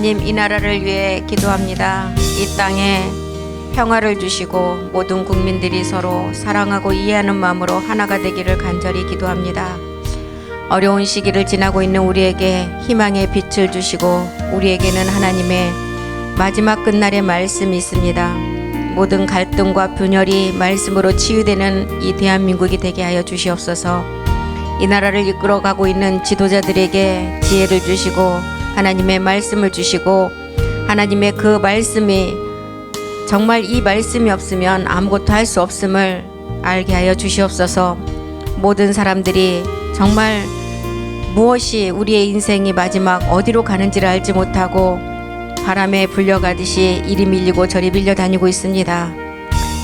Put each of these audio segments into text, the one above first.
하나님, 이 나라를 위해 기도합니다. 이 땅에 평화를 주시고 모든 국민들이 서로 사랑하고 이해하는 마음으로 하나가 되기를 간절히 기도합니다. 어려운 시기를 지나고 있는 우리에게 희망의 빛을 주시고 우리에게는 하나님의 마지막 끝날의 말씀이 있습니다. 모든 갈등과 분열이 말씀으로 치유되는 이 대한민국이 되게 하여 주시옵소서. 이 나라를 이끌어가고 있는 지도자들에게 지혜를 주시고 하나님의 말씀을 주시고 하나님의 그 말씀이 정말 이 말씀이 없으면 아무것도 할 수 없음을 알게 하여 주시옵소서. 모든 사람들이 정말 무엇이 우리의 인생이 마지막 어디로 가는지를 알지 못하고 바람에 불려가듯이 이리 밀리고 저리 밀려다니고 있습니다.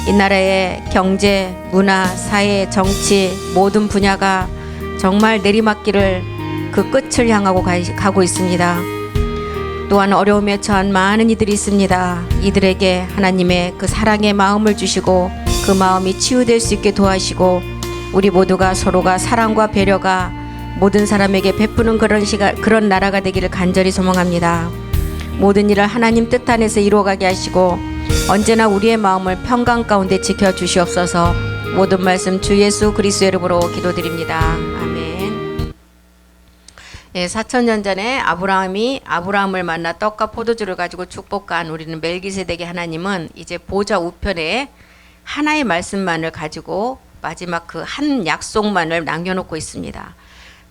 이 나라의 경제, 문화, 사회, 정치 모든 분야가 정말 내리막길을 그 끝을 향하고 가고 있습니다. 또한 어려움에 처한 많은 이들이 있습니다. 이들에게 하나님의 그 사랑의 마음을 주시고 그 마음이 치유될 수 있게 도와주시고 우리 모두가 서로가 사랑과 배려가 모든 사람에게 베푸는 그런 나라가 되기를 간절히 소망합니다. 모든 일을 하나님 뜻 안에서 이루어가게 하시고 언제나 우리의 마음을 평강 가운데 지켜주시옵소서. 모든 말씀 주 예수 그리스도의 이름으로 기도드립니다. 아멘. 4,000년 전에 아브라함을 만나 떡과 포도주를 가지고 축복한 우리는 멜기세덱의 하나님은 이제 보좌 우편에 하나의 말씀만을 가지고 마지막 그 한 약속만을 남겨놓고 있습니다.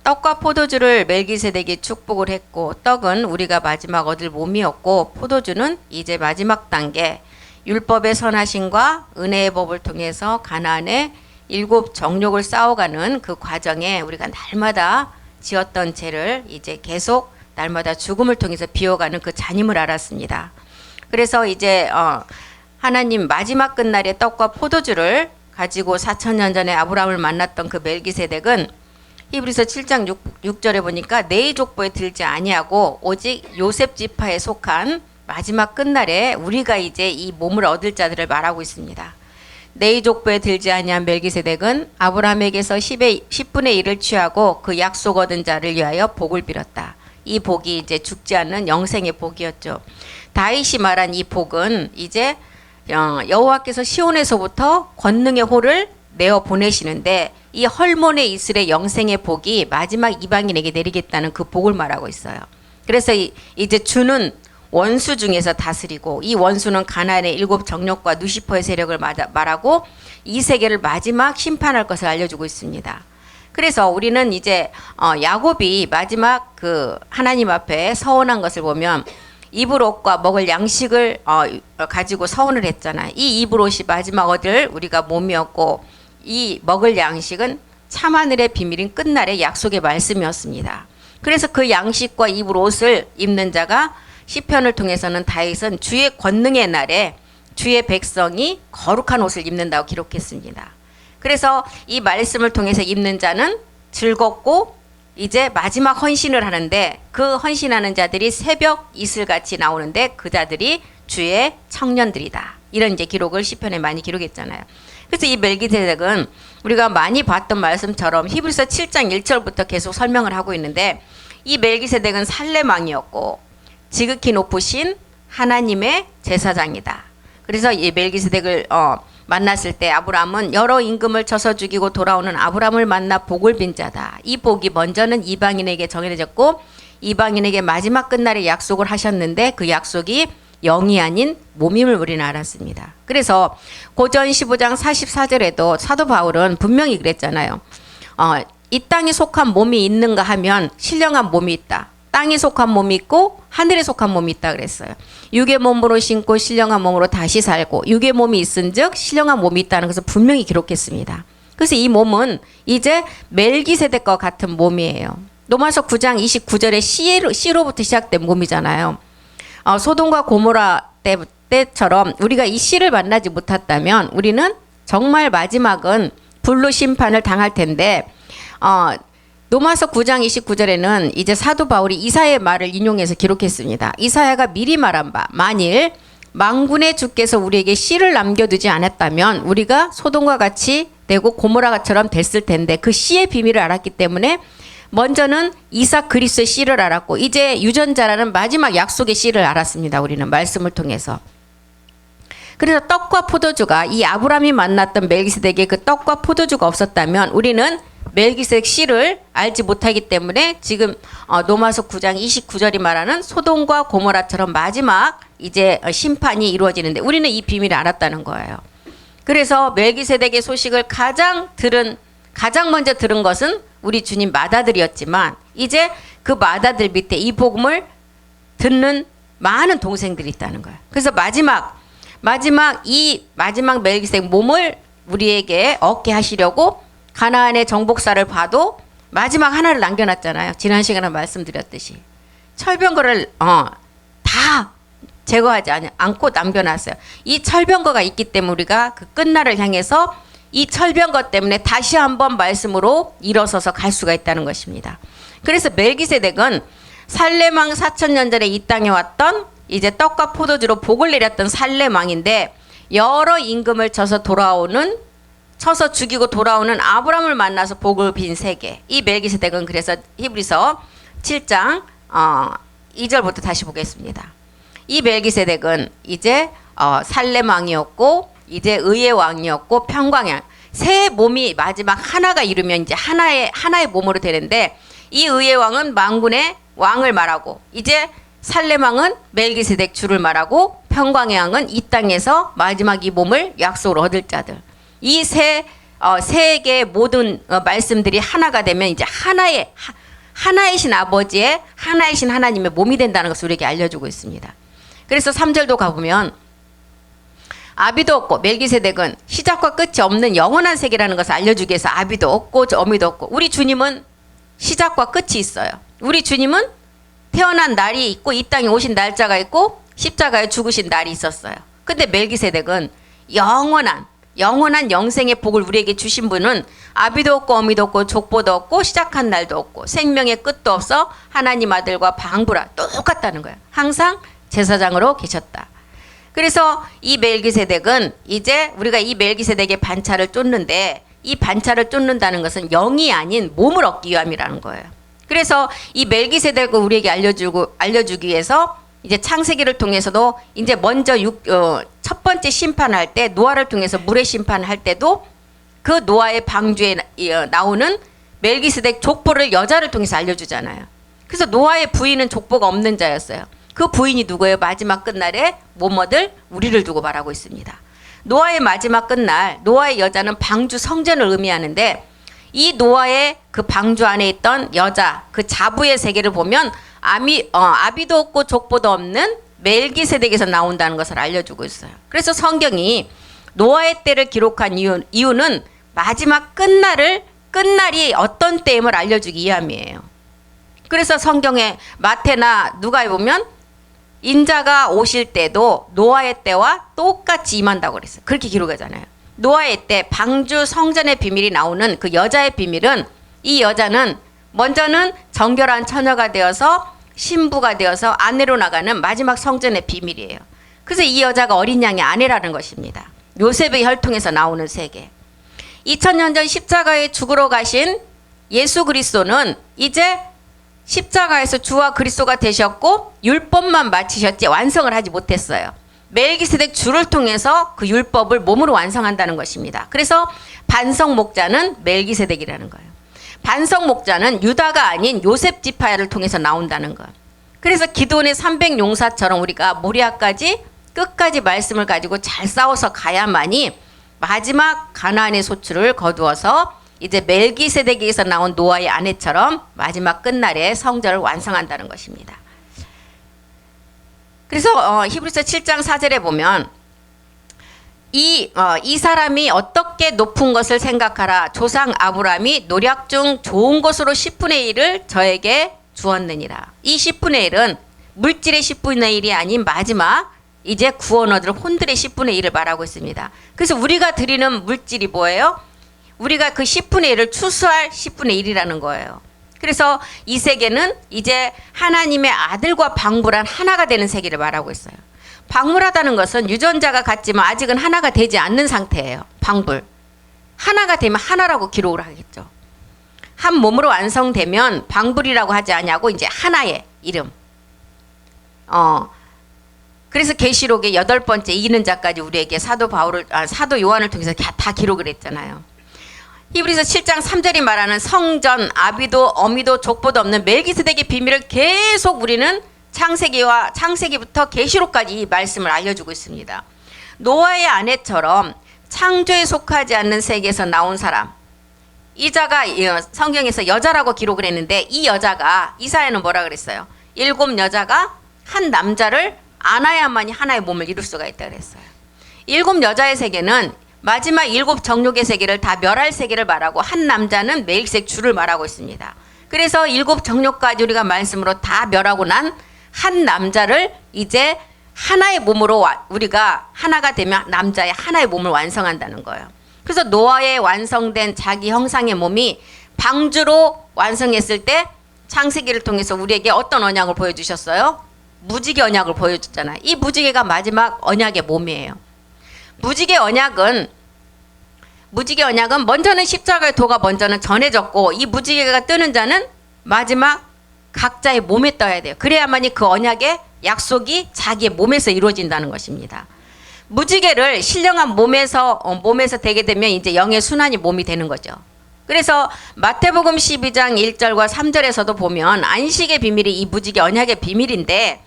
떡과 포도주를 멜기세덱이 축복을 했고 떡은 우리가 마지막 얻을 몸이었고 포도주는 이제 마지막 단계 율법의 선하심과 은혜의 법을 통해서 가나안의 7 정욕을 쌓아가는 그 과정에 우리가 날마다 지었던 죄를 이제 계속 날마다 죽음을 통해서 비워가는 그 잔임을 알았습니다. 그래서 이제 하나님 마지막 끝날에 떡과 포도주를 가지고 4,000년 전에 아브라함을 만났던 그 멜기세덱은 히브리서 7장 6절에 보니까 내 족보에 들지 아니하고 오직 요셉 지파에 속한 마지막 끝날에 우리가 이제 이 몸을 얻을 자들을 말하고 있습니다. 내 족보에 들지 아니한 멜기세덱은 아브라함에게서 10분의 1을 취하고 그 약속 얻은 자를 위하여 복을 빌었다. 이 복이 이제 죽지 않는 영생의 복이었죠. 다윗이 말한 이 복은 이제 여호와께서 시온에서부터 권능의 호를 내어 보내시는데 이 헐몬의 이슬의 영생의 복이 마지막 이방인에게 내리겠다는 그 복을 말하고 있어요. 그래서 이제 주는 원수 중에서 다스리고 이 원수는 가나안의 7 정욕과 누시퍼의 세력을 말하고 이 세계를 마지막 심판할 것을 알려주고 있습니다. 그래서 우리는 이제 야곱이 마지막 그 하나님 앞에 서원한 것을 보면 입을 옷과 먹을 양식을 가지고 서원을 했잖아요. 이 입을 옷이 마지막 얻을 우리가 몸이었고 이 먹을 양식은 참하늘의 비밀인 끝날의 약속의 말씀이었습니다. 그래서 그 양식과 입을 옷을 입는 자가 시편을 통해서는 다윗은 주의 권능의 날에 주의 백성이 거룩한 옷을 입는다고 기록했습니다. 그래서 이 말씀을 통해서 입는 자는 즐겁고 이제 마지막 헌신을 하는데 그 헌신하는 자들이 새벽 이슬같이 나오는데 그 자들이 주의 청년들이다. 이런 이제 기록을 시편에 많이 기록했잖아요. 그래서 이 멜기세덱은 우리가 많이 봤던 말씀처럼 히브리서 7장 1절부터 계속 설명을 하고 있는데 이 멜기세덱은 살렘 왕이었고 지극히 높으신 하나님의 제사장이다. 그래서 이 멜기세덱을 만났을 때 아브라함은 여러 임금을 쳐서 죽이고 돌아오는 아브라함을 만나 복을 빈 자다. 이 복이 먼저는 이방인에게 정해졌고 이방인에게 마지막 끝날에 약속을 하셨는데 그 약속이 영이 아닌 몸임을 우리는 알았습니다. 그래서 고전 15장 44절에도 사도 바울은 분명히 그랬잖아요. 이 땅에 속한 몸이 있는가 하면 신령한 몸이 있다. 땅에 속한 몸이 있고 하늘에 속한 몸이 있다 그랬어요. 육의 몸으로 신고 신령한 몸으로 다시 살고 육의 몸이 있은즉 신령한 몸이 있다는 것을 분명히 기록했습니다. 그래서 이 몸은 이제 멜기세덱과 같은 몸이에요. 로마서 9장 29절에 씨로부터 시작된 몸이잖아요. 소돔과 고모라 때처럼 우리가 이 씨를 만나지 못했다면 우리는 정말 마지막은 불로 심판을 당할 텐데 로마서 9장 29절에는 이제 사도 바울이 이사야의 말을 인용해서 기록했습니다. 이사야가 미리 말한 바 만일 만군의 주께서 우리에게 씨를 남겨두지 않았다면 우리가 소돔과 같이 되고 고모라처럼 됐을 텐데 그 씨의 비밀을 알았기 때문에 먼저는 이삭 그리스도의 씨를 알았고 이제 유전자라는 마지막 약속의 씨를 알았습니다. 우리는 말씀을 통해서. 그래서 떡과 포도주가 이 아브라함이 만났던 멜기세덱의 그 떡과 포도주가 없었다면 우리는 멜기세덱 씨를 알지 못하기 때문에 지금 로마서 9장 29절이 말하는 소돔과 고모라처럼 마지막 이제 심판이 이루어지는데 우리는 이 비밀을 알았다는 거예요. 그래서 멜기세덱의 소식을 가장 먼저 들은 것은 우리 주님 맏아들이었지만 이제 그 맏아들 밑에 이 복음을 듣는 많은 동생들이 있다는 거예요. 그래서 마지막 멜기세덱 몸을 우리에게 얻게 하시려고 가나안의 정복사를 봐도 마지막 하나를 남겨놨잖아요. 지난 시간에 말씀드렸듯이 철병거를 다 제거하지 않고 남겨놨어요. 이 철병거가 있기 때문에 우리가 그 끝날을 향해서 이 철병거 때문에 다시 한번 말씀으로 일어서서 갈 수가 있다는 것입니다. 그래서 멜기세덱은 살렘 왕 4,000년 전에 이 땅에 왔던 이제 떡과 포도주로 복을 내렸던 살렘 왕인데 여러 임금을 쳐서 죽이고 돌아오는 아브라함을 만나서 복을 빈 세계. 이 멜기세덱은 그래서 히브리서 7장 2절부터 다시 보겠습니다. 이 멜기세덱은 이제 살렘 왕이었고 이제 의의 왕이었고 평광왕. 세 몸이 마지막 하나가 이루면 이제 하나의 몸으로 되는데 이 의의 왕은 만군의 왕을 말하고 이제 살렘 왕은 멜기세덱 주를 말하고 평광의 왕은 이 땅에서 마지막 이 몸을 약속으로 얻을 자들. 이 세 개의 모든 말씀들이 하나가 되면 이제 하나이신 아버지의 하나이신 하나님의 몸이 된다는 것을 우리에게 알려주고 있습니다. 그래서 3절도 가보면 아비도 없고 멜기세덱은 시작과 끝이 없는 영원한 세계라는 것을 알려주기 위해서 아비도 없고 어미도 없고 우리 주님은 시작과 끝이 있어요. 우리 주님은 태어난 날이 있고 이 땅에 오신 날짜가 있고 십자가에 죽으신 날이 있었어요. 근데 멜기세덱은 영원한 영생의 복을 우리에게 주신 분은 아비도 없고 어미도 없고 족보도 없고 시작한 날도 없고 생명의 끝도 없어 하나님 아들과 방부라 똑같다는 거예요. 항상 제사장으로 계셨다. 그래서 이 멜기세덱은 이제 우리가 이 멜기세덱의 반차를 쫓는데 이 반차를 쫓는다는 것은 영이 아닌 몸을 얻기 위함이라는 거예요. 그래서 이 멜기세덱을 우리에게 알려주기 위해서 이제 창세기를 통해서도 이제 먼저 첫 번째 심판할 때 노아를 통해서 물의 심판할 때도 그 노아의 방주에 나오는 멜기세덱 족보를 여자를 통해서 알려주잖아요. 그래서 노아의 부인은 족보가 없는 자였어요. 그 부인이 누구예요? 마지막 끝날에 몸 얻을 우리를 두고 말하고 있습니다. 노아의 마지막 끝날 노아의 여자는 방주 성전을 의미하는데 이 노아의 그 방주 안에 있던 여자 그 자부의 세계를 보면 아비도 없고 족보도 없는 멜기세덱에서 나온다는 것을 알려주고 있어요. 그래서 성경이 노아의 때를 기록한 이유는 마지막 끝날이 어떤 때임을 알려주기 위함이에요. 그래서 성경에 마태나 누가에 보면 인자가 오실 때도 노아의 때와 똑같이 임한다고 그랬어요. 그렇게 기록하잖아요. 노아의 때 방주 성전의 비밀이 나오는 그 여자의 비밀은 이 여자는 먼저는 정결한 처녀가 되어서 신부가 되어서 아내로 나가는 마지막 성전의 비밀이에요. 그래서 이 여자가 어린 양의 아내라는 것입니다. 요셉의 혈통에서 나오는 세계. 2000년 전 십자가에 죽으러 가신 예수 그리스도는 이제 십자가에서 주와 그리스도가 되셨고 율법만 마치셨지 완성을 하지 못했어요. 멜기세덱 주를 통해서 그 율법을 몸으로 완성한다는 것입니다. 그래서 반석 목자는 멜기세덱이라는 거예요. 반석 목자는 유다가 아닌 요셉 지파를 통해서 나온다는 것. 그래서 기드온의 300용사처럼 우리가 모리아까지 끝까지 말씀을 가지고 잘 싸워서 가야만이 마지막 가나안의 소출을 거두어서 이제 멜기세덱에서 나온 노아의 아내처럼 마지막 끝날에 성전을 완성한다는 것입니다. 그래서 히브리서 7장 4절에 보면 이 사람이 어떻게 높은 것을 생각하라. 조상 아브라함이 노력 중 좋은 것으로 10분의 1을 저에게 주었느니라. 이 10분의 1은 물질의 10분의 1이 아닌 마지막 이제 구원 얻을 혼들의 10분의 1을 말하고 있습니다. 그래서 우리가 드리는 물질이 뭐예요? 우리가 그 10분의 1을 추수할 10분의 1이라는 거예요. 그래서 이 세계는 이제 하나님의 아들과 방불한 하나가 되는 세계를 말하고 있어요. 방불하다는 것은 유전자가 같지만 아직은 하나가 되지 않는 상태예요. 방불. 하나가 되면 하나라고 기록을 하겠죠. 한 몸으로 완성되면 방불이라고 하지 않냐고 이제 하나의 이름. 그래서 계시록의 8번째 이기는 자까지 우리에게 사도 요한을 통해서 다 기록을 했잖아요. 히브리서 7장 3절이 말하는 성전, 아비도, 어미도, 족보도 없는 멜기세덱의 비밀을 계속 우리는 창세기부터 계시록까지 이 말씀을 알려주고 있습니다. 노아의 아내처럼 창조에 속하지 않는 세계에서 나온 사람, 이 자가 성경에서 여자라고 기록을 했는데 이 여자가 이사야는 뭐라 그랬어요? 7 여자가 한 남자를 안아야만이 하나의 몸을 이룰 수가 있다 그랬어요. 7 여자의 세계는 마지막 7 정욕의 세계를 다 멸할 세계를 말하고 한 남자는 멜기세덱 주를 말하고 있습니다. 그래서 7 정욕까지 우리가 말씀으로 다 멸하고 난 한 남자를 이제 하나의 몸으로 우리가 하나가 되면 남자의 하나의 몸을 완성한다는 거예요. 그래서 노아의 완성된 자기 형상의 몸이 방주로 완성했을 때 창세기를 통해서 우리에게 어떤 언약을 보여주셨어요? 무지개 언약을 보여줬잖아요. 이 무지개가 마지막 언약의 몸이에요. 무지개 언약은 먼저는 십자가의 도가 먼저는 전해졌고 이 무지개가 뜨는 자는 마지막 각자의 몸에 떠야 돼요. 그래야만이 그 언약의 약속이 자기의 몸에서 이루어진다는 것입니다. 무지개를 신령한 몸에서 되게 되면 이제 영의 순환이 몸이 되는 거죠. 그래서 마태복음 12장 1절과 3절에서도 보면 안식의 비밀이 이 무지개 언약의 비밀인데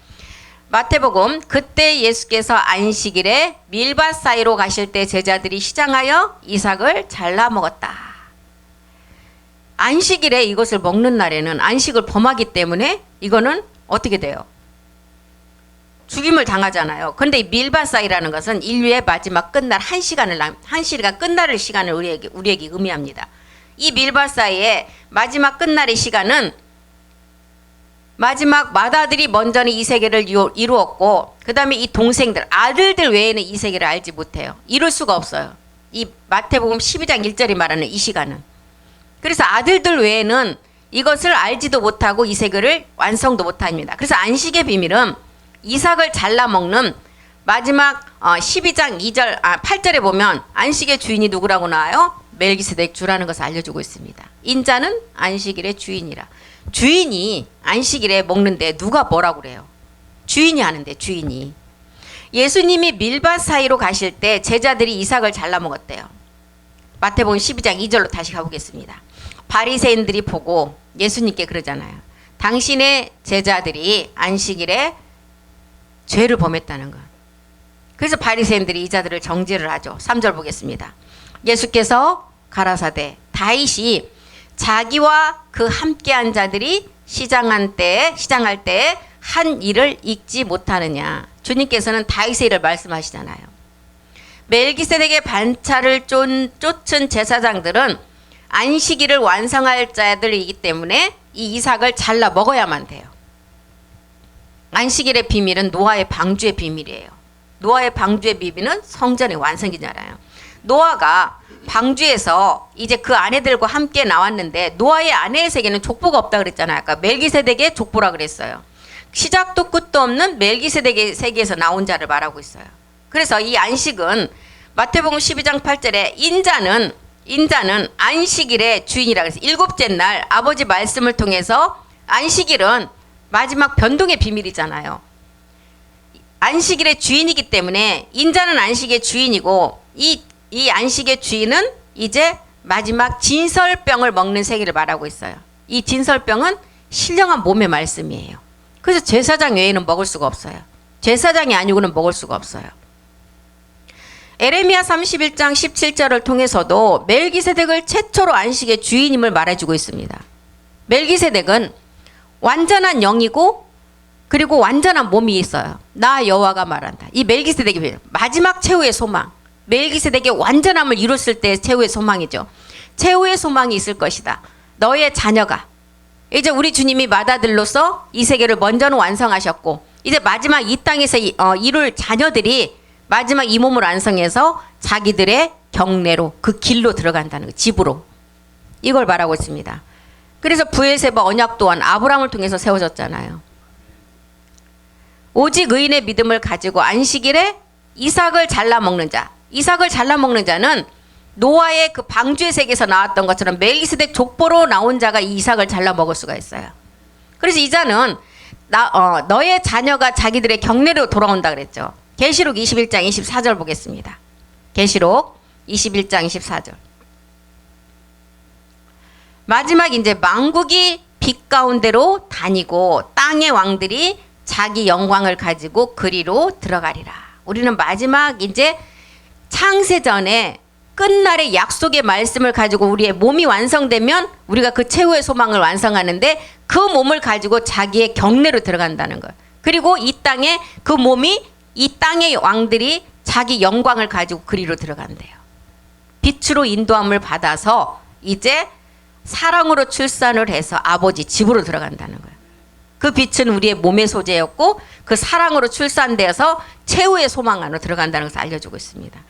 마태복음 그때 예수께서 안식일에 밀밭 사이로 가실 때 제자들이 시장하여 이삭을 잘라 먹었다. 안식일에 이것을 먹는 날에는 안식을 범하기 때문에 이거는 어떻게 돼요? 죽임을 당하잖아요. 그런데 이 밀밭 사이라는 것은 인류의 마지막 끝날 한 시간 끝날 시간을 우리에게 의미합니다. 이 밀밭 사이에 마지막 끝날의 시간은 마지막 맏아들이 먼저는 이 세계를 이루었고 그 다음에 이 동생들 아들들 외에는 이 세계를 알지 못해요. 이룰 수가 없어요. 이 마태복음 12장 1절이 말하는 이 시간은. 그래서 아들들 외에는 이것을 알지도 못하고 이 세계를 완성도 못합니다. 그래서 안식의 비밀은 이삭을 잘라 먹는 마지막 12장 8절에 보면 안식의 주인이 누구라고 나와요? 멜기세덱 주라는 것을 알려주고 있습니다. 인자는 안식일의 주인이라. 주인이 안식일에 먹는데 누가 뭐라고 그래요? 주인이 하는데 주인이. 예수님이 밀밭 사이로 가실 때 제자들이 이삭을 잘라 먹었대요. 마태복음 12장 2절로 다시 가보겠습니다. 바리새인들이 보고 예수님께 그러잖아요. 당신의 제자들이 안식일에 죄를 범했다는 것. 그래서 바리새인들이 이 자들을 정죄를 하죠. 3절 보겠습니다. 예수께서 가라사대 다윗이 자기와 그 함께한 자들이 시장할 때 한 일을 잊지 못하느냐. 주님께서는 다윗의 일을 말씀하시잖아요. 멜기세덱의 반차를 쫓은 제사장들은 안식일을 완성할 자들이기 때문에 이 이삭을 잘라 먹어야만 돼요. 안식일의 비밀은 노아의 방주의 비밀이에요. 노아의 방주의 비밀은 성전의 완성이잖아요. 노아가 방주에서 이제 그 아내들과 함께 나왔는데 노아의 아내의 세계는 족보가 없다 그랬잖아요. 아까 멜기세덱의 족보라 그랬어요. 시작도 끝도 없는 멜기세덱의 세계에서 나온 자를 말하고 있어요. 그래서 이 안식은 마태복음 12장 8절에 인자는 안식일의 주인이라 그래서 7째 날 아버지 말씀을 통해서 안식일은 마지막 변동의 비밀이잖아요. 안식일의 주인이기 때문에 인자는 안식의 주인이고 이 안식의 주인은 이제 마지막 진설병을 먹는 세계를 말하고 있어요. 이 진설병은 신령한 몸의 말씀이에요. 그래서 제사장 외에는 먹을 수가 없어요. 제사장이 아니고는 먹을 수가 없어요. 에레미야 31장 17절을 통해서도 멜기세덱을 최초로 안식의 주인임을 말해주고 있습니다. 멜기세덱은 완전한 영이고 그리고 완전한 몸이 있어요. 나 여호와가 말한다. 이 멜기세덱이 마지막 최후의 소망. 멜기세덱의 완전함을 이뤘을 때 최후의 소망이죠. 최후의 소망이 있을 것이다. 너의 자녀가 이제 우리 주님이 맏아들로서 이 세계를 먼저는 완성하셨고 이제 마지막 이 땅에서 이룰 자녀들이 마지막 이 몸을 완성해서 자기들의 경내로 그 길로 들어간다는 거, 집으로. 이걸 말하고 있습니다. 그래서 브엘세바 언약 또한 아브라함을 통해서 세워졌잖아요. 오직 의인의 믿음을 가지고 안식일에 이삭을 잘라 먹는 자. 이삭을 잘라 먹는 자는 노아의 그 방주의 세계에서 나왔던 것처럼 멜기세덱 족보로 나온 자가 이 이삭을 잘라 먹을 수가 있어요. 그래서 이자는 너의 자녀가 자기들의 경내로 돌아온다 그랬죠. 계시록 21장 24절 보겠습니다. 계시록 21장 24절. 마지막 이제 만국이 빛 가운데로 다니고 땅의 왕들이 자기 영광을 가지고 그리로 들어가리라. 우리는 마지막 이제 창세전에 끝날의 약속의 말씀을 가지고 우리의 몸이 완성되면 우리가 그 최후의 소망을 완성하는데 그 몸을 가지고 자기의 경내로 들어간다는 거예요. 그리고 이 땅에 그 몸이 이 땅의 왕들이 자기 영광을 가지고 그리로 들어간대요. 빛으로 인도함을 받아서 이제 사랑으로 출산을 해서 아버지 집으로 들어간다는 거예요. 그 빛은 우리의 몸의 소재였고 그 사랑으로 출산되어서 최후의 소망 안으로 들어간다는 것을 알려주고 있습니다.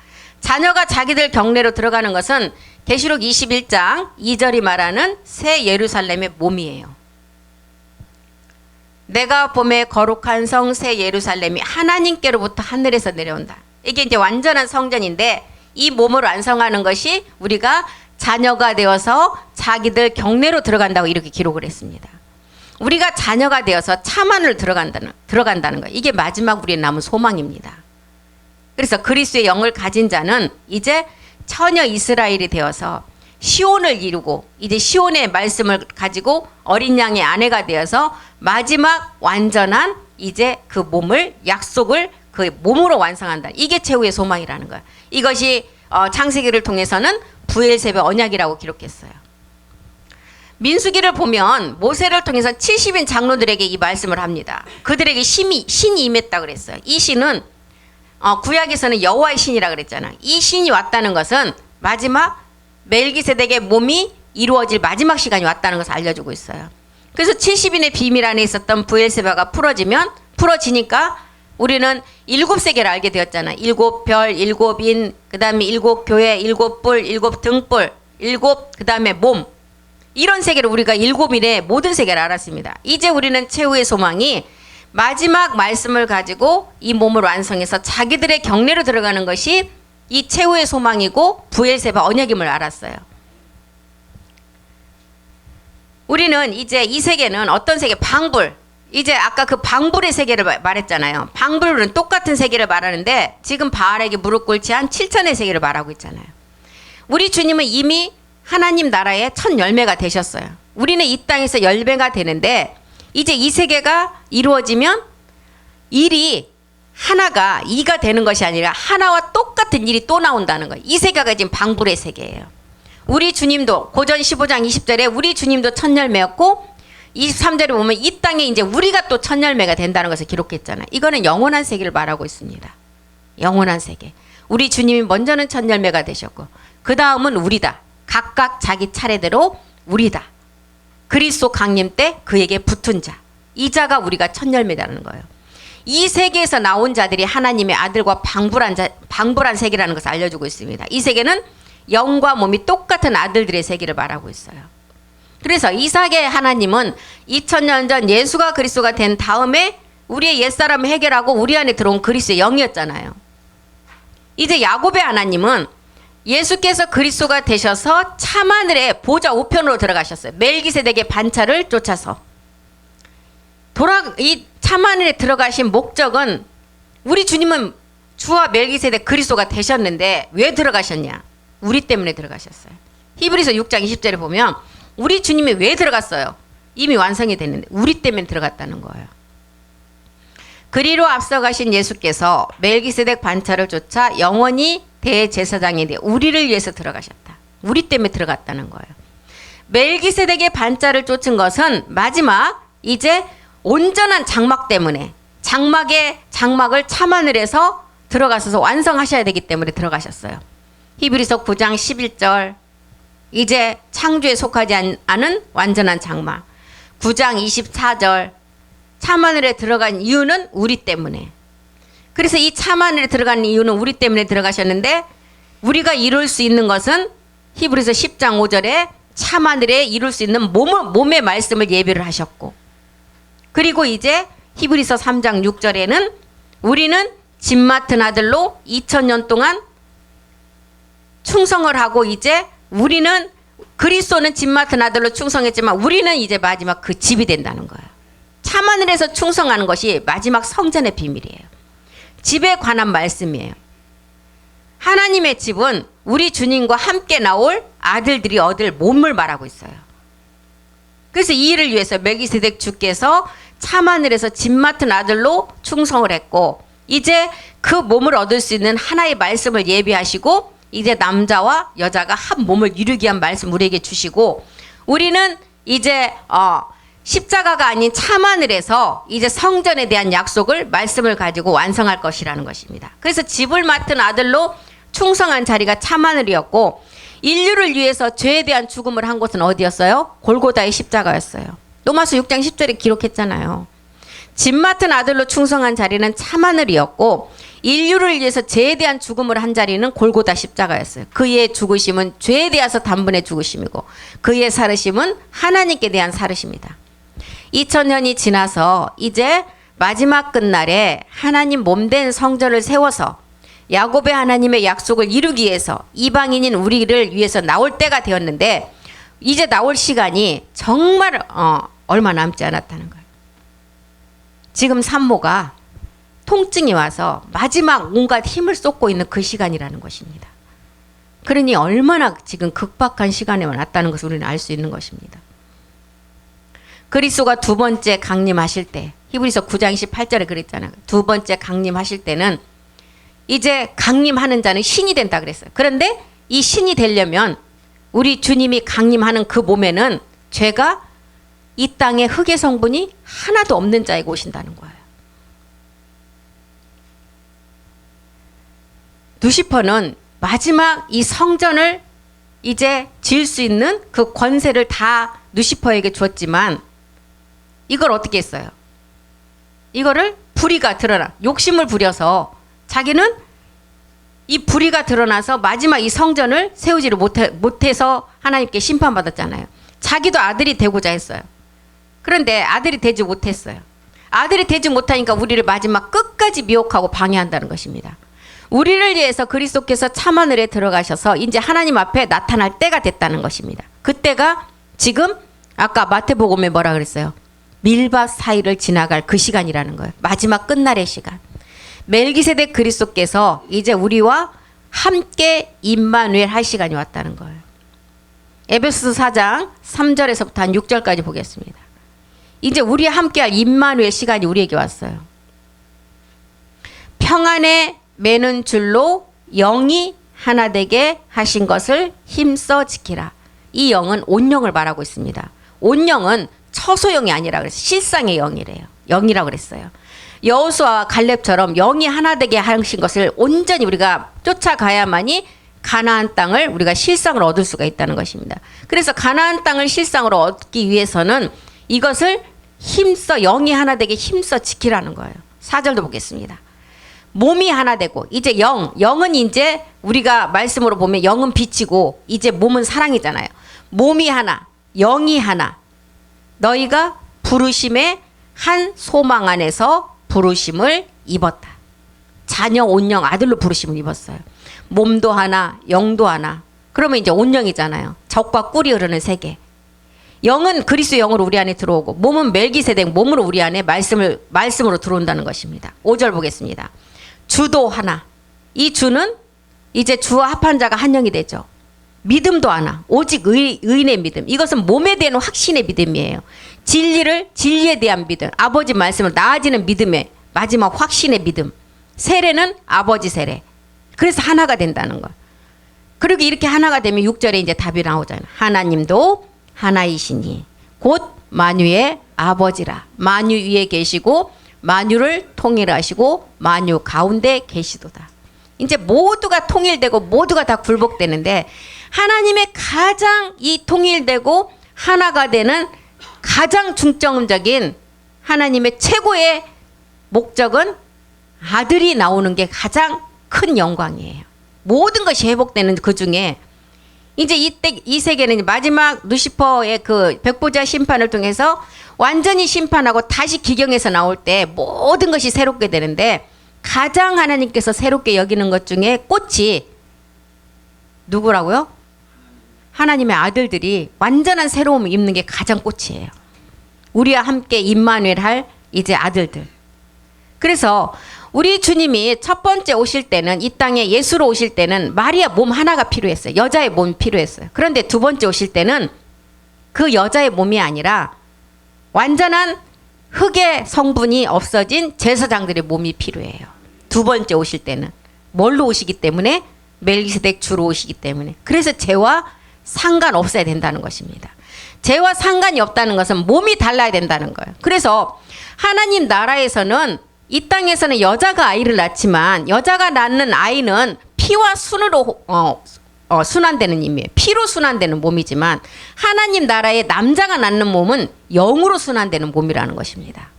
자녀가 자기들 경내로 들어가는 것은 계시록 21장 2절이 말하는 새 예루살렘의 몸이에요. 내가 봄에 거룩한 성 새 예루살렘이 하나님께로부터 하늘에서 내려온다. 이게 이제 완전한 성전인데 이 몸을 완성하는 것이 우리가 자녀가 되어서 자기들 경내로 들어간다고 이렇게 기록을 했습니다. 우리가 자녀가 되어서 참안을 들어간다는 거예요. 이게 마지막 우리의 남은 소망입니다. 그래서 그리스도의 영을 가진 자는 이제 처녀 이스라엘이 되어서 시온을 이루고 이제 시온의 말씀을 가지고 어린 양의 아내가 되어서 마지막 완전한 이제 그 몸을 약속을 그 몸으로 완성한다. 이게 최후의 소망이라는 거야. 이것이 창세기를 통해서는 부엘세바 언약이라고 기록했어요. 민수기를 보면 모세를 통해서 70인 장로들에게 이 말씀을 합니다. 그들에게 신이 임했다 그랬어요. 이 신은 구약에서는 여호와의 신이라 그랬잖아. 이 신이 왔다는 것은 마지막 멜기세덱의 몸이 이루어질 마지막 시간이 왔다는 것을 알려주고 있어요. 그래서 70인의 비밀 안에 있었던 부엘세바가 풀어지니까 우리는 7세계를 알게 되었잖아. 7별, 7인, 그 다음에 7교회, 7뿔, 7등뿔, 7, 그 다음에 몸. 이런 세계를 우리가 7인의 모든 세계를 알았습니다. 이제 우리는 최후의 소망이 마지막 말씀을 가지고 이 몸을 완성해서 자기들의 경내로 들어가는 것이 이 최후의 소망이고 부엘세바 언약임을 알았어요. 우리는 이제 이 세계는 어떤 세계? 방불. 이제 아까 그 방불의 세계를 말했잖아요. 방불은 똑같은 세계를 말하는데 지금 바알에게 무릎 꿇지 한 7천의 세계를 말하고 있잖아요. 우리 주님은 이미 하나님 나라의 첫 열매가 되셨어요. 우리는 이 땅에서 열매가 되는데 이제 이 세계가 이루어지면 일이 하나가 이가 되는 것이 아니라 하나와 똑같은 일이 또 나온다는 거예요. 이 세계가 지금 방불의 세계예요. 우리 주님도 고전 15장 20절에 우리 주님도 첫 열매였고 23절에 보면 이 땅에 이제 우리가 또 첫 열매가 된다는 것을 기록했잖아요. 이거는 영원한 세계를 말하고 있습니다. 영원한 세계. 우리 주님이 먼저는 첫 열매가 되셨고 그 다음은 우리다. 각각 자기 차례대로 우리다. 그리스도 강림 때 그에게 붙은 자. 이 자가 우리가 첫 열매라는 거예요. 이 세계에서 나온 자들이 하나님의 아들과 방불한 세계라는 것을 알려주고 있습니다. 이 세계는 영과 몸이 똑같은 아들들의 세계를 말하고 있어요. 그래서 이삭의 하나님은 2000년 전 예수가 그리스도가 된 다음에 우리의 옛사람을 해결하고 우리 안에 들어온 그리스도의 영이었잖아요. 이제 야곱의 하나님은 예수께서 그리스도가 되셔서 참하늘의 보좌 우편으로 들어가셨어요. 멜기세덱의 반차를 쫓아서. 이 참하늘에 들어가신 목적은 우리 주님은 주와 멜기세덱 그리스도가 되셨는데 왜 들어가셨냐? 우리 때문에 들어가셨어요. 히브리서 6장 20절에 보면 우리 주님이 왜 들어갔어요? 이미 완성이 됐는데 우리 때문에 들어갔다는 거예요. 그리로 앞서가신 예수께서 멜기세덱 반차를 쫓아 영원히 대제사장이 되어 우리를 위해서 들어가셨다. 우리 때문에 들어갔다는 거예요. 멜기세덱의 반차를 쫓은 것은 마지막 이제 온전한 장막 때문에 장막을 참하늘에서 들어가셔서 완성하셔야 되기 때문에 들어가셨어요. 히브리서 9장 11절 이제 창조에 속하지 않은 완전한 장막. 9장 24절 참하늘에 들어간 이유는 우리 때문에. 그래서 이 참하늘에 들어간 이유는 우리 때문에 들어가셨는데 우리가 이룰 수 있는 것은 히브리서 10장 5절에 참하늘에 이룰 수 있는 몸의 말씀을 예비를 하셨고 그리고 이제 히브리서 3장 6절에는 우리는 집 맡은 아들로 2000년 동안 충성을 하고 이제 우리는 그리스도는 집 맡은 아들로 충성했지만 우리는 이제 마지막 그 집이 된다는 거예요. 참하늘에서 충성하는 것이 마지막 성전의 비밀이에요. 집에 관한 말씀이에요. 하나님의 집은 우리 주님과 함께 나올 아들들이 얻을 몸을 말하고 있어요. 그래서 이 일을 위해서 멜기세덱 주께서 참하늘에서 집 맡은 아들로 충성을 했고 이제 그 몸을 얻을 수 있는 하나의 말씀을 예비하시고 이제 남자와 여자가 한 몸을 이루기 위한 말씀 우리에게 주시고 우리는 이제 십자가가 아닌 참하늘에서 이제 성전에 대한 약속을 말씀을 가지고 완성할 것이라는 것입니다. 그래서 집을 맡은 아들로 충성한 자리가 참하늘이었고 인류를 위해서 죄에 대한 죽음을 한 곳은 어디였어요? 골고다의 십자가였어요. 로마서 6장 10절에 기록했잖아요. 집 맡은 아들로 충성한 자리는 참하늘이었고 인류를 위해서 죄에 대한 죽음을 한 자리는 골고다 십자가였어요. 그의 죽으심은 죄에 대해서 단번에 죽으심이고 그의 살으심은 하나님께 대한 살으심이다. 2000년이 지나서 이제 마지막 끝날에 하나님 몸된 성전을 세워서 야곱의 하나님의 약속을 이루기 위해서 이방인인 우리를 위해서 나올 때가 되었는데 이제 나올 시간이 정말 얼마 남지 않았다는 거예요. 지금 산모가 통증이 와서 마지막 온갖 힘을 쏟고 있는 그 시간이라는 것입니다. 그러니 얼마나 지금 극박한 시간에 왔다는 것을 우리는 알 수 있는 것입니다. 그리스도가 두 번째 강림하실 때 히브리서 9장 18절에 그랬잖아요. 두 번째 강림하실 때는 이제 강림하는 자는 신이 된다 그랬어요. 그런데 이 신이 되려면 우리 주님이 강림하는 그 몸에는 죄가 이 땅에 흙의 성분이 하나도 없는 자에게 오신다는 거예요. 루시퍼는 마지막 이 성전을 이제 지을 수 있는 그 권세를 다 루시퍼에게 줬지만 이걸 어떻게 했어요? 이거를 불의가 드러나 욕심을 부려서 자기는 이 불의가 드러나서 마지막 이 성전을 세우지를 못해서 하나님께 심판받았잖아요. 자기도 아들이 되고자 했어요. 그런데 아들이 되지 못했어요. 아들이 되지 못하니까 우리를 마지막 끝까지 미혹하고 방해한다는 것입니다. 우리를 위해서 그리스도께서 참하늘에 들어가셔서 이제 하나님 앞에 나타날 때가 됐다는 것입니다. 그때가 지금 아까 마태복음에 뭐라 그랬어요? 밀밭 사이를 지나갈 그 시간이라는 거예요. 마지막 끝날의 시간. 멜기세덱 그리스도께서 이제 우리와 함께 임마누엘 할 시간이 왔다는 거예요. 에베소서 4장 3절에서부터 한 6절까지 보겠습니다. 이제 우리와 함께할 임마누엘 시간이 우리에게 왔어요. 평안에 매는 줄로 영이 하나 되게 하신 것을 힘써 지키라. 이 영은 온영을 말하고 있습니다. 온영은 처소영이 아니라 그랬어요. 실상의 영이래요. 영이라고 그랬어요. 여호수아와 갈렙처럼 영이 하나 되게 하신 것을 온전히 우리가 쫓아가야만이 가나안 땅을 우리가 실상을 얻을 수가 있다는 것입니다. 그래서 가나안 땅을 실상으로 얻기 위해서는 이것을 힘써 영이 하나 되게 힘써 지키라는 거예요. 4절도 보겠습니다. 몸이 하나 되고 이제 영은 이제 우리가 말씀으로 보면 영은 빛이고 이제 몸은 사랑이잖아요. 몸이 하나, 영이 하나. 너희가 부르심의 한 소망 안에서 부르심을 입었다. 자녀 온영 아들로 부르심을 입었어요. 몸도 하나, 영도 하나. 그러면 이제 온영이잖아요. 젖과 꿀이 흐르는 세계. 영은 그리스도 영으로 우리 안에 들어오고 몸은 멜기세덱 몸으로 우리 안에 말씀으로 들어온다는 것입니다. 5절 보겠습니다. 주도 하나. 이 주는 이제 주와 합한 자가 한 영이 되죠. 믿음도 하나. 오직 의인의 믿음. 이것은 몸에 대한 확신의 믿음이에요. 진리에 대한 믿음. 아버지 말씀을 나아지는 믿음의 마지막 확신의 믿음. 세례는 아버지 세례. 그래서 하나가 된다는 거. 그리고 이렇게 하나가 되면 6절에 이제 답이 나오잖아요. 하나님도 하나이시니 곧 만유의 아버지라. 만유 위에 계시고 만유를 통일하시고 만유 가운데 계시도다. 이제 모두가 통일되고 모두가 다 굴복되는데 하나님의 가장 이 통일되고 하나가 되는 가장 중점적인 하나님의 최고의 목적은 아들이 나오는 게 가장 큰 영광이에요. 모든 것이 회복되는 그 중에 이제 이 세계는 마지막 루시퍼의 그 백보자 심판을 통해서 완전히 심판하고 다시 기경에서 나올 때 모든 것이 새롭게 되는데 가장 하나님께서 새롭게 여기는 것 중에 꽃이 누구라고요? 하나님의 아들들이 완전한 새로움을 입는 게 가장 꽃이에요. 우리와 함께 임마누엘 할 이제 아들들. 그래서 우리 주님이 첫 번째 오실 때는 이 땅에 예수로 오실 때는 마리아 몸 하나가 필요했어요. 여자의 몸이 필요했어요. 그런데 두 번째 오실 때는 그 여자의 몸이 아니라 완전한 흙의 성분이 없어진 제사장들의 몸이 필요해요. 두 번째 오실 때는 뭘로 오시기 때문에? 멜기세덱 주로 오시기 때문에. 그래서 죄와 상관없어야 된다는 것입니다. 죄와 상관이 없다는 것은 몸이 달라야 된다는 거예요. 그래서 하나님 나라에서는 이 땅에서는 여자가 아이를 낳지만 여자가 낳는 아이는 피와 순으로 순환되는 힘이에요. 피로 순환되는 몸이지만 하나님 나라의 남자가 낳는 몸은 영으로 순환되는 몸이라는 것입니다.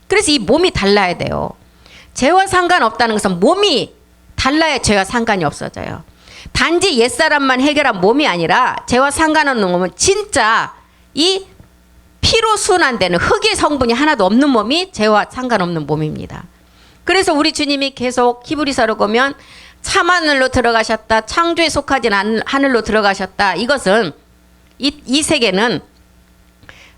그래서 이 몸이 달라야 돼요. 죄와 상관없다는 것은 몸이 달라야 죄와 상관이 없어져요. 단지 옛사람만 해결한 몸이 아니라 죄와 상관없는 몸은 진짜 이 피로 순환되는 흙의 성분이 하나도 없는 몸이 죄와 상관없는 몸입니다. 그래서 우리 주님이 계속 히브리서로 보면 참하늘로 들어가셨다. 창조에 속하진 않은 하늘로 들어가셨다. 이것은 이 세계는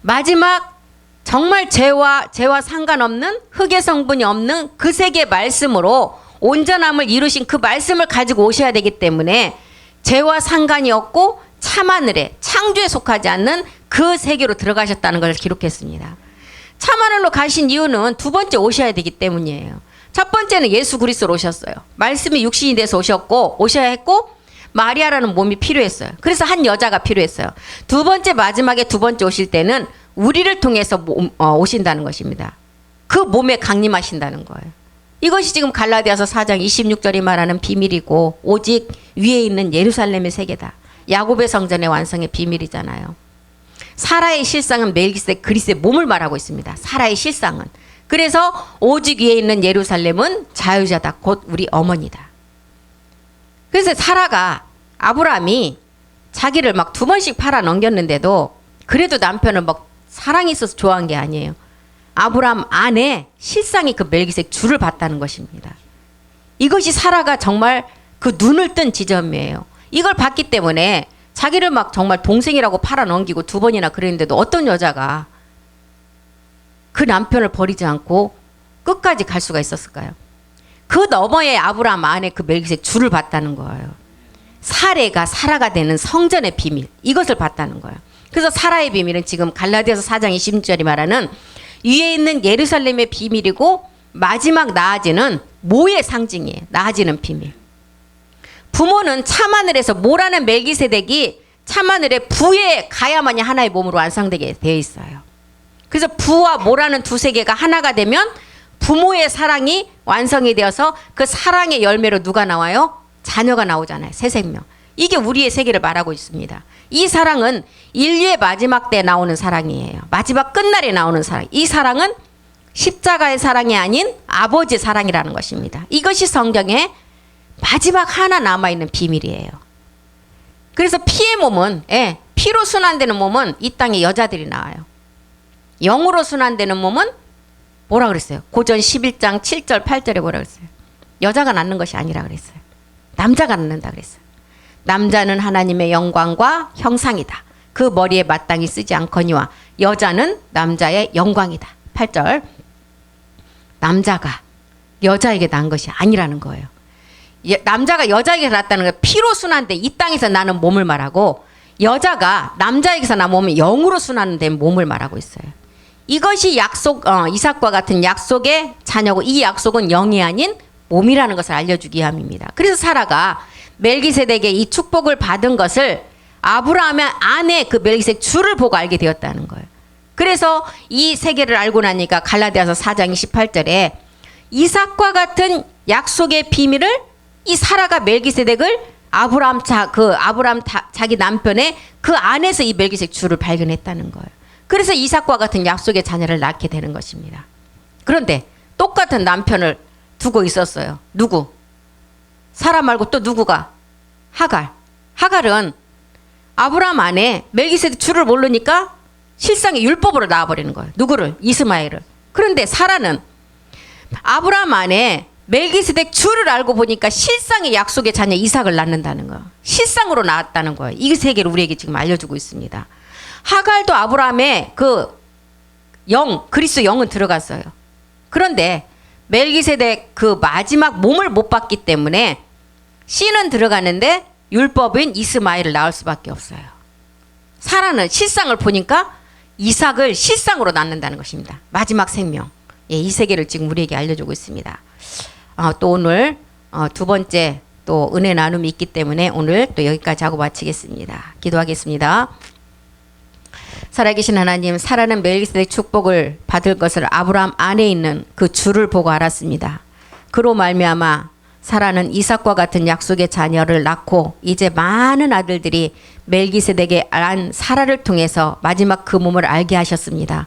마지막 정말 죄와 상관없는 흙의 성분이 없는 그 세계의 말씀으로 온전함을 이루신 그 말씀을 가지고 오셔야 되기 때문에 죄와 상관이 없고 참하늘에 창조에 속하지 않는 그 세계로 들어가셨다는 것을 기록했습니다. 참하늘로 가신 이유는 두 번째 오셔야 되기 때문이에요. 첫 번째는 예수 그리스도로 오셨어요. 말씀이 육신이 돼서 오셔야 했고 마리아라는 몸이 필요했어요. 그래서 한 여자가 필요했어요. 두 번째 마지막에 두 번째 오실 때는 우리를 통해서 오신다는 것입니다. 그 몸에 강림하신다는 거예요. 이것이 지금 갈라디아서 4장 26절이 말하는 비밀이고 오직 위에 있는 예루살렘의 세계다. 야곱의 성전의 완성의 비밀이잖아요. 사라의 실상은 멜기세덱 그리스도의 몸을 말하고 있습니다. 사라의 실상은. 그래서 오직 위에 있는 예루살렘은 자유자다. 곧 우리 어머니다. 그래서 사라가 아브라함이 자기를 막 두 번씩 팔아 넘겼는데도 그래도 남편을 막 사랑이 있어서 좋아한 게 아니에요. 아브라함 안에 실상이 그 멜기세덱 주를 봤다는 것입니다. 이것이 사라가 정말 그 눈을 뜬 지점이에요. 이걸 봤기 때문에 자기를 막 정말 동생이라고 팔아 넘기고 두 번이나 그랬는데도 어떤 여자가 그 남편을 버리지 않고 끝까지 갈 수가 있었을까요? 그 너머에 아브라함 안에 그 멜기세덱 주를 봤다는 거예요. 사라가 되는 성전의 비밀, 이것을 봤다는 거예요. 그래서 사라의 비밀은 지금 갈라디아서 4장 26절이 말하는 위에 있는 예루살렘의 비밀이고 마지막 나아지는 모의 상징이에요. 나아지는 비밀. 부모는 참하늘에서 모라는 멜기세덱이 참하늘의 부에 가야만이 하나의 몸으로 완성되게 되어 있어요. 그래서 부와 모라는 두 세계가 하나가 되면 부모의 사랑이 완성이 되어서 그 사랑의 열매로 누가 나와요? 자녀가 나오잖아요. 새 생명. 이게 우리의 세계를 말하고 있습니다. 이 사랑은 인류의 마지막 때 나오는 사랑이에요. 마지막 끝날에 나오는 사랑. 이 사랑은 십자가의 사랑이 아닌 아버지의 사랑이라는 것입니다. 이것이 성경에 마지막 하나 남아있는 비밀이에요. 그래서 피의 몸은, 피로 순환되는 몸은 이 땅에 여자들이 나와요. 영으로 순환되는 몸은 뭐라 그랬어요? 고전 11장 7절 8절에 뭐라 그랬어요? 여자가 낳는 것이 아니라 그랬어요. 남자가 낳는다 그랬어요. 남자는 하나님의 영광과 형상이다. 그 머리에 마땅히 쓰지 않거니와 여자는 남자의 영광이다. 8절. 남자가 여자에게 낳은 것이 아니라는 거예요. 남자가 여자에게 낳았다는 건 피로 순환돼 이 땅에서 나는 몸을 말하고 여자가 남자에게서 난 몸은 영으로 순환된 몸을 말하고 있어요. 이것이 이삭과 같은 약속의 자녀고 이 약속은 영이 아닌 몸이라는 것을 알려주기 위함입니다. 그래서 사라가 멜기세덱의 이 축복을 받은 것을 아브라함의 아내 그 멜기세덱 주를 보고 알게 되었다는 거예요. 그래서 이 세계를 알고 나니까 갈라디아서 4장 28절에 이삭과 같은 약속의 비밀을 이 사라가 멜기세덱을 아브라함 자기 남편의 그 안에서 이 멜기세덱 주를 발견했다는 거예요. 그래서 이삭과 같은 약속의 자녀를 낳게 되는 것입니다. 그런데 똑같은 남편을 두고 있었어요. 누구? 사라 말고 또 누구가? 하갈. 하갈은 아브라함 안에 멜기세덱 주를 모르니까 실상의 율법으로 낳아버리는 거예요. 누구를? 이스마엘을. 그런데 사라는 아브라함 안에 멜기세덱 주를 알고 보니까 실상의 약속의 자녀 이삭을 낳는다는 거예요. 실상으로 낳았다는 거예요. 이 세계를 우리에게 지금 알려주고 있습니다. 하갈도 아브라함의 그 그리스도 영은 들어갔어요. 그런데 멜기세덱 그 마지막 몸을 못 봤기 때문에 씨는 들어가는데 율법인 이스마엘을 낳을 수밖에 없어요. 사라는 실상을 보니까 이삭을 실상으로 낳는다는 것입니다. 마지막 생명. 예, 이 세계를 지금 우리에게 알려주고 있습니다. 또 오늘 두 번째 또 은혜 나눔이 있기 때문에 오늘 또 여기까지 하고 마치겠습니다. 기도하겠습니다. 살아계신 하나님, 사라는 멜기세덱 축복을 받을 것을 아브라함 안에 있는 그 주를 보고 알았습니다. 그로 말미암아 사라는 이삭과 같은 약속의 자녀를 낳고 이제 많은 아들들이 멜기세덱의 안 사라를 통해서 마지막 그 몸을 알게 하셨습니다.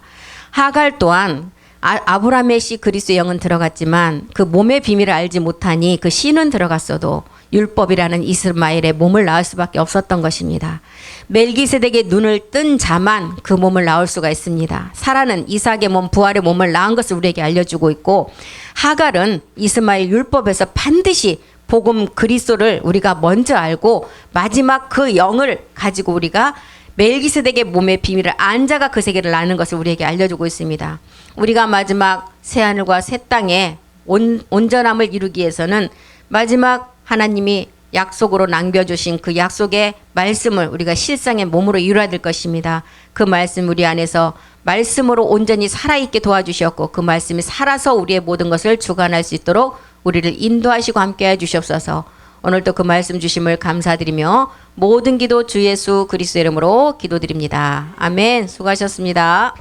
하갈 또한 아브라함의 씨 그리스도의 영은 들어갔지만 그 몸의 비밀을 알지 못하니 그 씨는 들어갔어도 율법이라는 이스마엘의 몸을 낳을 수밖에 없었던 것입니다. 멜기세덱의 눈을 뜬 자만 그 몸을 낳을 수가 있습니다. 사라는 이삭의 몸, 부활의 몸을 낳은 것을 우리에게 알려주고 있고, 하갈은 이스마엘 율법에서 반드시 복음 그리스도를 우리가 먼저 알고 마지막 그 영을 가지고 우리가 멜기세덱의 몸의 비밀을 안 자가 그 세계를 낳는 것을 우리에게 알려주고 있습니다. 우리가 마지막 새하늘과 새 땅에 온전함을 이루기 위해서는 마지막 하나님이 약속으로 남겨주신 그 약속의 말씀을 우리가 실상의 몸으로 이루어야 될 것입니다. 그 말씀 우리 안에서 말씀으로 온전히 살아있게 도와주셨고 그 말씀이 살아서 우리의 모든 것을 주관할 수 있도록 우리를 인도하시고 함께해 주시옵소서. 오늘도 그 말씀 주심을 감사드리며 모든 기도 주 예수 그리스도 이름으로 기도드립니다. 아멘. 수고하셨습니다.